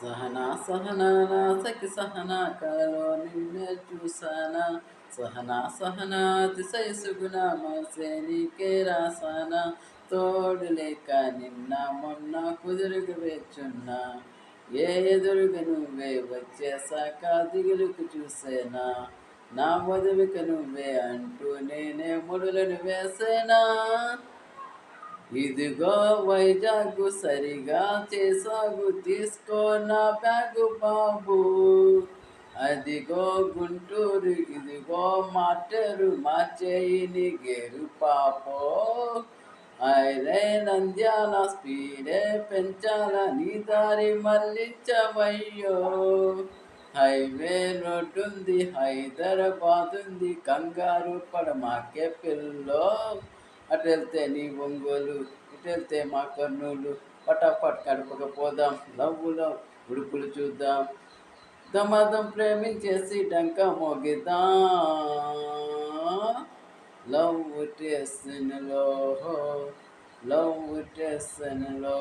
సహనా సహనానా సఖి సహనా కలలో నిన్నే చూసానా సహనా సహనా అతిశయ సుగుణ మనసే నీకే రాసానా తోడు లేక నిన్న మొన్న కుదురుగు వేచున్నా ఏ ఎదురుగా నువ్వే వచ్చేసాక దిగులుకు చూసేనా నా వధువుక నువ్వే అంటూ నేనే ముడులను వేసేనా ఇదిగో వైజాగ్ సరిగా చేసాగు తీసుకో నా బ్యాగు బాబు అదిగో గుంటూరు ఇదిగో మార్టరు మార్చేయి నీ గేరు పాపో ఐరే నంద్యాల స్పీడే పెంచాల నీ దారి మళ్ళించవయ్యో హైవే రోడ్డుంది హైదరాబాద్ ఉంది కంగారు పడమాకే పిల్లో అటు వెళ్తే నీ ఒంగోలు ఇటు వెళ్తే మా కర్నూలు పటాపట్ కడపకపోదాం లవ్వులో ఉడుపులు చూద్దాం దమాదం ప్రేమించేసి డంక మోగిద్దాం లవ్ స్టేషన్లో లవ్ స్టేషన్లో